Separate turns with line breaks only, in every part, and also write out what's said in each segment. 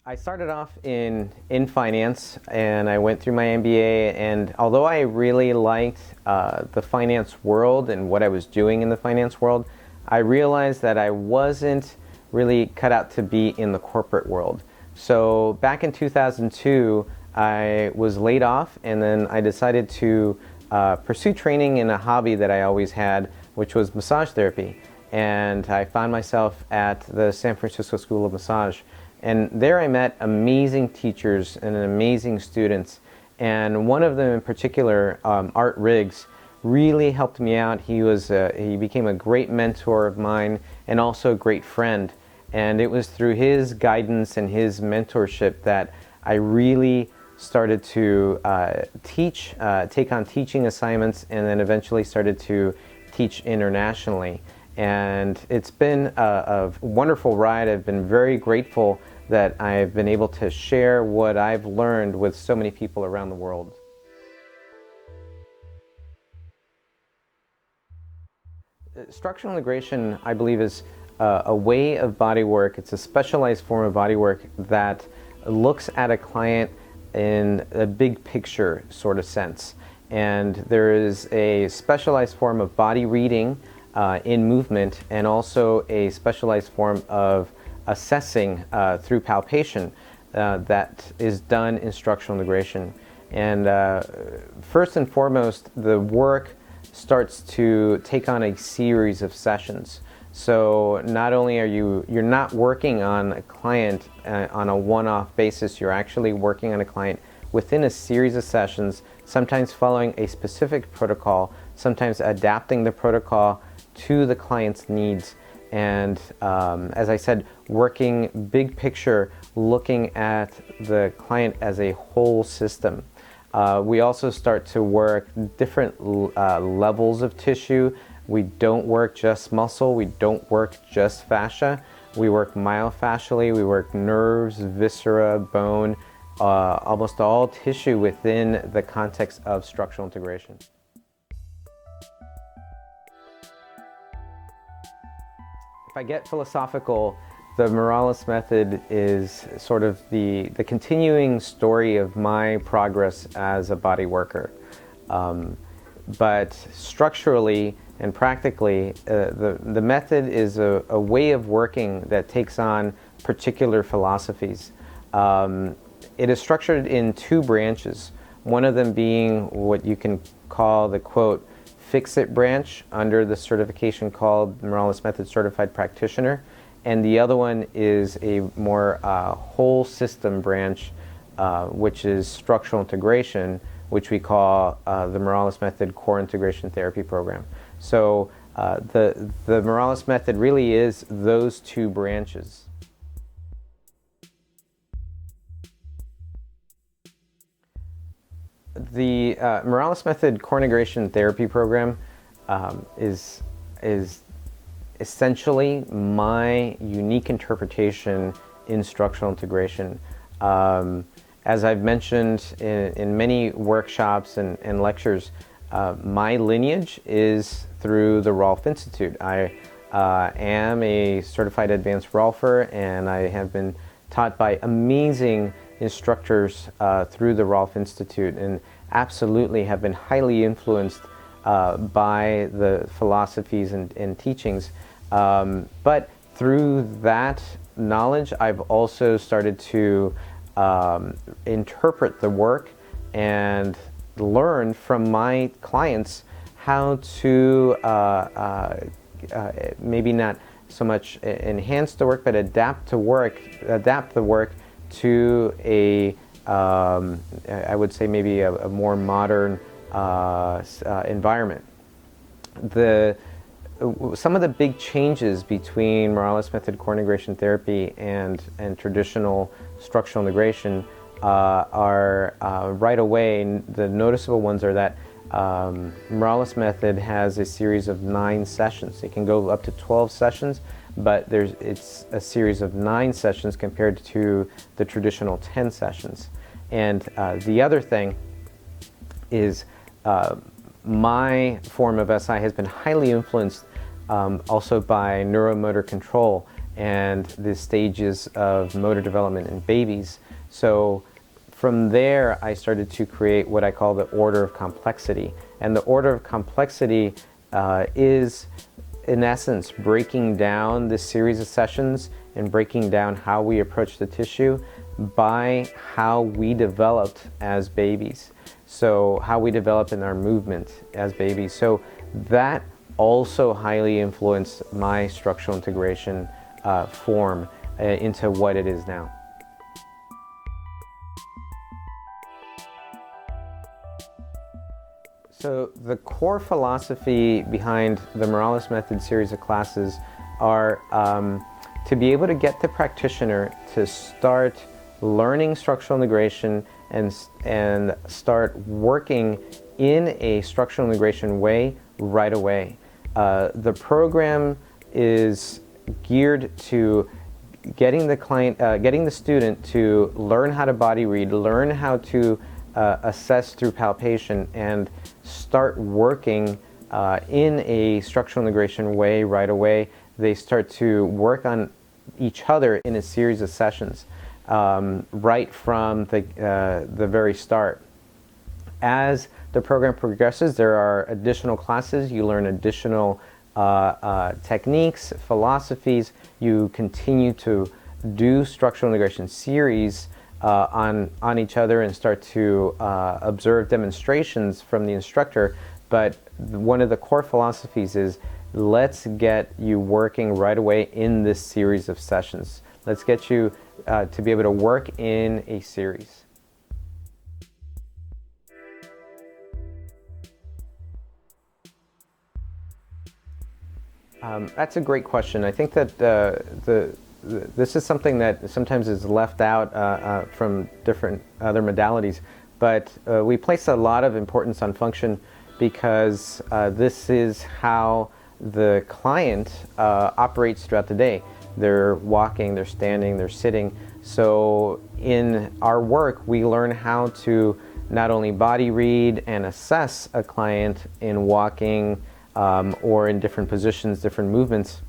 I started off in finance, and I went through my MBA, and although I really liked the finance world and what I was doing in the finance world, I realized that I wasn't really cut out to be in the corporate world. So back in 2002, I was laid off, and then I decided to pursue training in a hobby that I always had, which was massage therapy. And I found myself at the San Francisco School of Massage. And there I met amazing teachers and amazing students. And one of them in particular, Art Riggs, really helped me out. He became a great mentor of mine and also a great friend. And it was through his guidance and his mentorship that I really started to take on teaching assignments, and then eventually started to teach internationally. And it's been a wonderful ride. I've been very grateful that I've been able to share what I've learned with so many people around the world. Structural integration, I believe, is a way of bodywork. It's a specialized form of bodywork that looks at a client in a big picture sort of sense. And there is a specialized form of body reading in movement, and also a specialized form of assessing through palpation that is done in structural integration. And first and foremost, the work starts to take on a series of sessions. So not only you're not working on a client on a one-off basis, you're actually working on a client within a series of sessions, sometimes following a specific protocol, sometimes adapting the protocol to the client's needs. And as I said, working big picture, looking at the client as a whole system. We also start to work different levels of tissue. We don't work just muscle, we don't work just fascia. We work myofascially, we work nerves, viscera, bone, almost all tissue within the context of structural integration. If I get philosophical, the Morales method is sort of the continuing story of my progress as a body worker. But structurally and practically, the method is a way of working that takes on particular philosophies. It is structured in two branches, one of them being what you can call the, quote, fix-it branch under the certification called Morales Method Certified Practitioner, and the other one is a more whole system branch, which is structural integration, which we call the Morales Method Core Integration Therapy Program. So the Morales Method really is those two branches. The Morales Method Core Integration Therapy Program is essentially my unique interpretation in structural integration. As I've mentioned in many workshops and lectures, my lineage is through the Rolf Institute. I am a certified advanced Rolfer, and I have been taught by amazing instructors through the Rolf Institute, and absolutely have been highly influenced by the philosophies and teachings. But through that knowledge, I've also started to interpret the work and learn from my clients how to maybe not so much enhance the work, but adapt the work to a I would say maybe a more modern environment. Some of the big changes between Morales Method Core Integration Therapy and traditional structural integration are right away. The noticeable ones are that Morales Method has a series of 9 sessions. It can go up to 12 sessions, but it's a series of 9 sessions compared to the traditional 10 sessions. And the other thing is my form of SI has been highly influenced also by neuromotor control. and the stages of motor development in babies. So from there, I started to create what I call the order of complexity. And the order of complexity is, in essence, breaking down this series of sessions and breaking down how we approach the tissue by how we developed as babies. So how we developed in our movement as babies. So that also highly influenced my structural integration form into what it is now. So the core philosophy behind the Morales Method series of classes are to be able to get the practitioner to start learning structural integration and start working in a structural integration way right away. The program is geared to getting the student to learn how to body read, learn how to assess through palpation, and start working in a structural integration way right away. They start to work on each other in a series of sessions right from the very start. As the program progresses, there are additional classes. You learn additional techniques, philosophies. You continue to do structural integration series on each other and start to observe demonstrations from the instructor. But one of the core philosophies is, let's get you working right away in this series of sessions. Let's get you to be able to work in a series. That's a great question. I think that this is something that sometimes is left out from different other modalities, but we place a lot of importance on function because this is how the client operates throughout the day. They're walking, they're standing, they're sitting. So in our work, we learn how to not only body read and assess a client in walking or in different positions, different movements,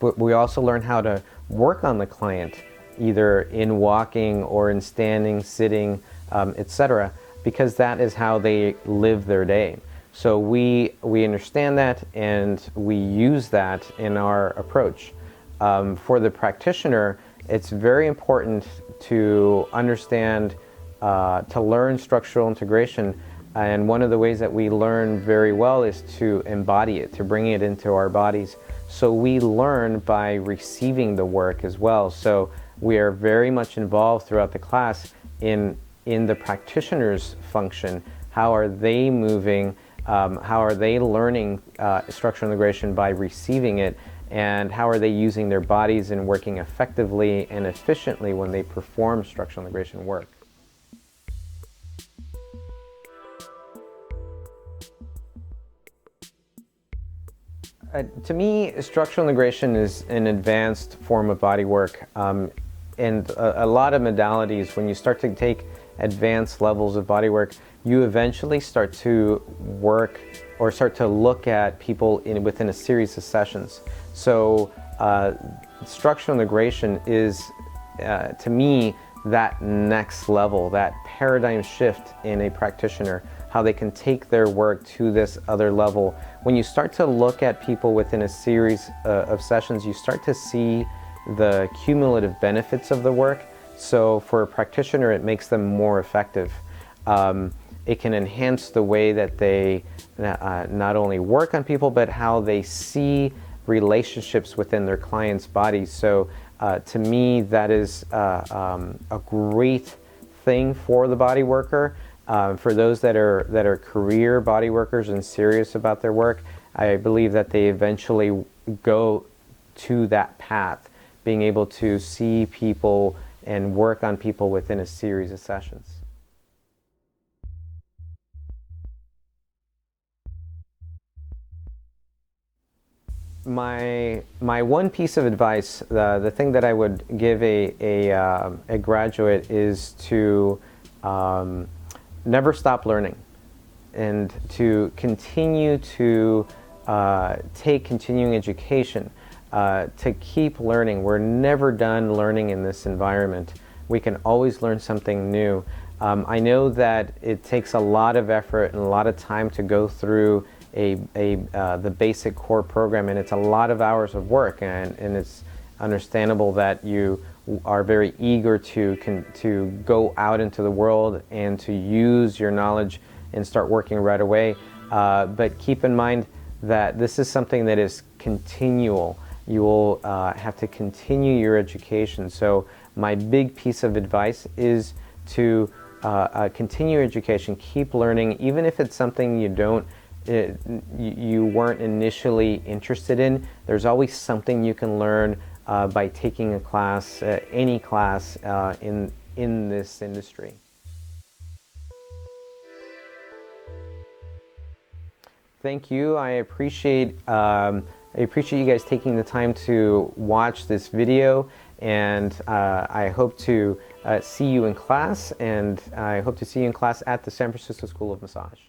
but we also learn how to work on the client, either in walking or in standing, sitting, etc., because that is how they live their day. So we understand that and we use that in our approach. For the practitioner, it's very important to understand, to learn structural integration, and one of the ways that we learn very well is to embody it, to bring it into our bodies. So we learn by receiving the work as well. So we are very much involved throughout the class in the practitioner's function. How are they moving? How are they learning structural integration by receiving it? And how are they using their bodies and working effectively and efficiently when they perform structural integration work? To me, structural integration is an advanced form of bodywork, and a lot of modalities, when you start to take advanced levels of bodywork, you eventually start to work or start to look at people within a series of sessions. So structural integration is, to me, that next level, that paradigm shift in a practitioner, how they can take their work to this other level. When you start to look at people within a series of sessions, you start to see the cumulative benefits of the work. So for a practitioner, it makes them more effective. It can enhance the way that they not only work on people, but how they see relationships within their clients' bodies. So to me, that is a great thing for the body worker. For those that are career body workers and serious about their work, I believe that they eventually go to that path, being able to see people and work on people within a series of sessions. My one piece of advice, the thing that I would give a graduate is to never stop learning, and to continue to take continuing education. to keep learning. We're never done learning in this environment. We can always learn something new. I know that it takes a lot of effort and a lot of time to go through the basic core program, and it's a lot of hours of work, and it's understandable that you are very eager to go out into the world and to use your knowledge and start working right away. But keep in mind that this is something that is continual. You will have to continue your education. So my big piece of advice is to continue your education, keep learning, even if it's something you weren't initially interested in. There's always something you can learn by taking a class, any class in this industry. Thank you. I appreciate you guys taking the time to watch this video, and I hope to see you in class, and I hope to see you in class at the San Francisco School of Massage.